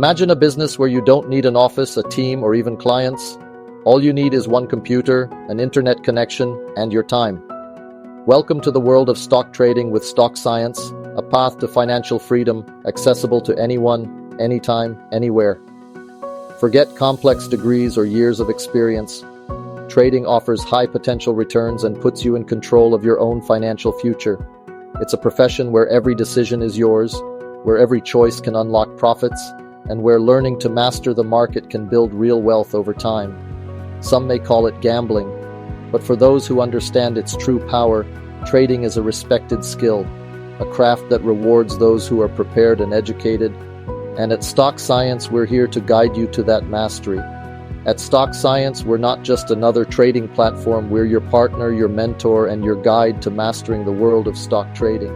Imagine a business where you don't need an office, a team, or even clients. All you need is one computer, an internet connection, and your time. Welcome to the world of stock trading with Stock Science, a path to financial freedom accessible to anyone, anytime, anywhere. Forget complex degrees or years of experience. Trading offers high potential returns and puts you in control of your own financial future. It's a profession where every decision is yours, where every choice can unlock profits, and where learning to master the market can build real wealth over time. Some may call it gambling, but for those who understand its true power, trading is a respected skill, a craft that rewards those who are prepared and educated. And at Stock Science, we're here to guide you to that mastery. At Stock Science, we're not just another trading platform, we're your partner, your mentor, and your guide to mastering the world of stock trading.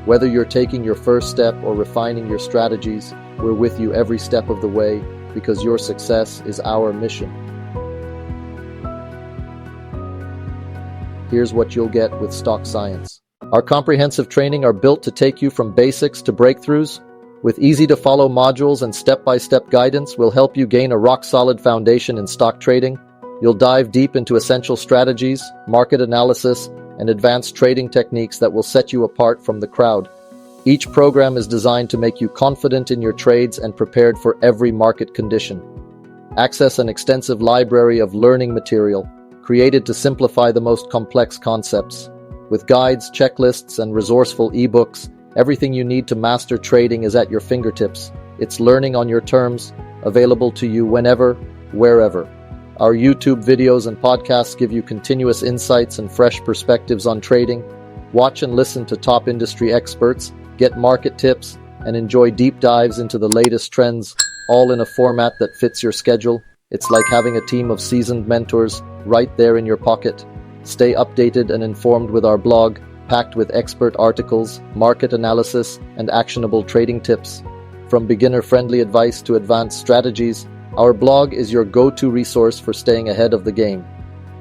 Whether you're taking your first step or refining your strategies, we're with you every step of the way because your success is our mission. Here's what you'll get with Stock Science. Our comprehensive training are built to take you from basics to breakthroughs. With easy-to-follow modules and step-by-step guidance, we'll help you gain a rock-solid foundation in stock trading. You'll dive deep into essential strategies, market analysis, and advanced trading techniques that will set you apart from the crowd. Each program is designed to make you confident in your trades and prepared for every market condition. Access an extensive library of learning material, created to simplify the most complex concepts. With guides, checklists, and resourceful ebooks, everything you need to master trading is at your fingertips. It's learning on your terms, available to you whenever, wherever. Our YouTube videos and podcasts give you continuous insights and fresh perspectives on trading. Watch and listen to top industry experts, get market tips, and enjoy deep dives into the latest trends, all in a format that fits your schedule. It's like having a team of seasoned mentors right there in your pocket. Stay updated and informed with our blog, packed with expert articles, market analysis, and actionable trading tips. From beginner-friendly advice to advanced strategies, our blog is your go-to resource for staying ahead of the game.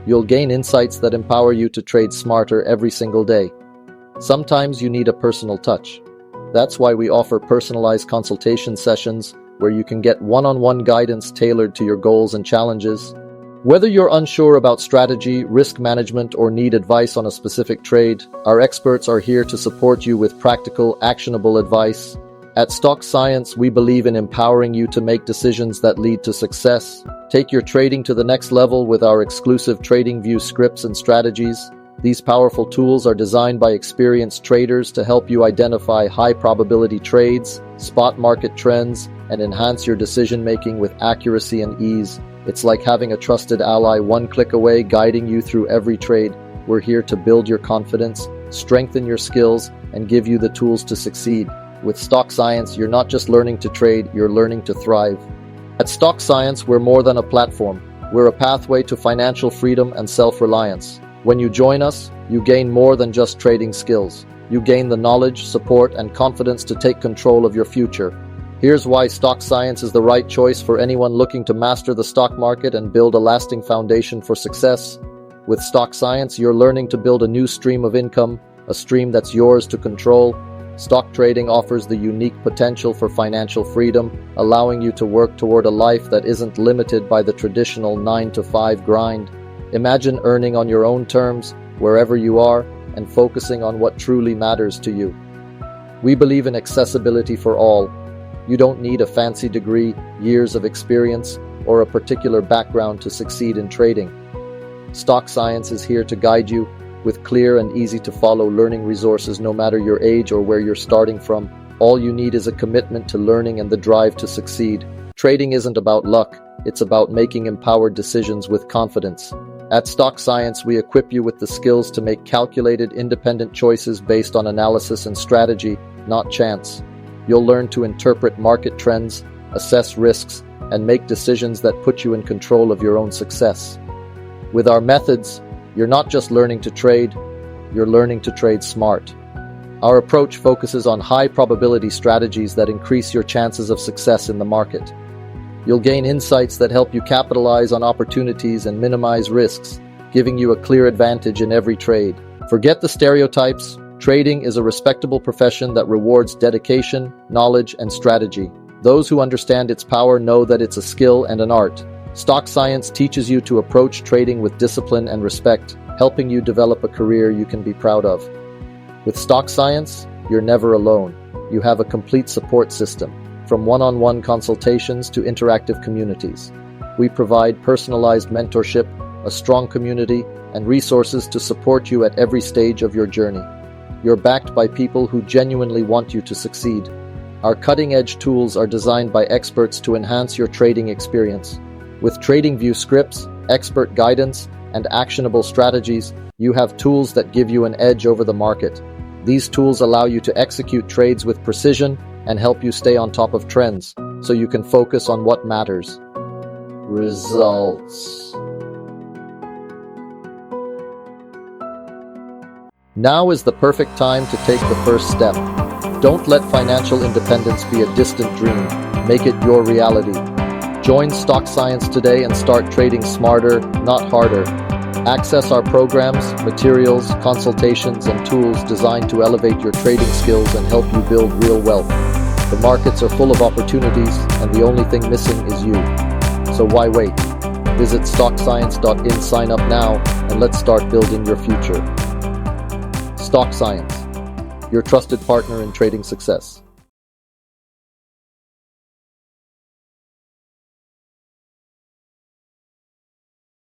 You'll gain insights that empower you to trade smarter every single day. Sometimes you need a personal touch. That's why we offer personalized consultation sessions where you can get one-on-one guidance tailored to your goals and challenges. Whether you're unsure about strategy, risk management, or need advice on a specific trade, our experts are here to support you with practical, actionable advice. At Stock Science, we believe in empowering you to make decisions that lead to success. Take your trading to the next level with our exclusive TradingView scripts and strategies. These powerful tools are designed by experienced traders to help you identify high-probability trades, spot market trends, and enhance your decision-making with accuracy and ease. It's like having a trusted ally one click away, guiding you through every trade. We're here to build your confidence, strengthen your skills, and give you the tools to succeed. With Stock Science, you're not just learning to trade, you're learning to thrive. At Stock Science, we're more than a platform. We're a pathway to financial freedom and self-reliance. When you join us, you gain more than just trading skills. You gain the knowledge, support, and confidence to take control of your future. Here's why Stock Science is the right choice for anyone looking to master the stock market and build a lasting foundation for success. With Stock Science, you're learning to build a new stream of income, a stream that's yours to control. Stock trading offers the unique potential for financial freedom, allowing you to work toward a life that isn't limited by the traditional 9-to-5 grind. Imagine earning on your own terms, wherever you are, and focusing on what truly matters to you. We believe in accessibility for all. You don't need a fancy degree, years of experience, or a particular background to succeed in trading. Stock Science is here to guide you with clear and easy-to-follow learning resources no matter your age or where you're starting from. All you need is a commitment to learning and the drive to succeed. Trading isn't about luck, it's about making empowered decisions with confidence. At Stock Science, we equip you with the skills to make calculated, independent choices based on analysis and strategy, not chance. You'll learn to interpret market trends, assess risks, and make decisions that put you in control of your own success. With our methods, you're not just learning to trade, you're learning to trade smart. Our approach focuses on high-probability strategies that increase your chances of success in the market. You'll gain insights that help you capitalize on opportunities and minimize risks, giving you a clear advantage in every trade. Forget the stereotypes. Trading is a respectable profession that rewards dedication, knowledge, and strategy. Those who understand its power know that it's a skill and an art. Stock science teaches you to approach trading with discipline and respect, helping you develop a career you can be proud of. With stock science, you're never alone. You have a complete support system, from one-on-one consultations to interactive communities. We provide personalized mentorship, a strong community, and resources to support you at every stage of your journey. You're backed by people who genuinely want you to succeed. Our cutting-edge tools are designed by experts to enhance your trading experience. With TradingView scripts, expert guidance, and actionable strategies, you have tools that give you an edge over the market. These tools allow you to execute trades with precision and help you stay on top of trends, so you can focus on what matters. Results. Now is the perfect time to take the first step. Don't let financial independence be a distant dream. Make it your reality. Join Stock Science today and start trading smarter, not harder. Access our programs, materials, consultations, and tools designed to elevate your trading skills and help you build real wealth. The markets are full of opportunities, and the only thing missing is you. So why wait? Visit stockscience.in, sign up now, and let's start building your future. Stock Science, your trusted partner in trading success.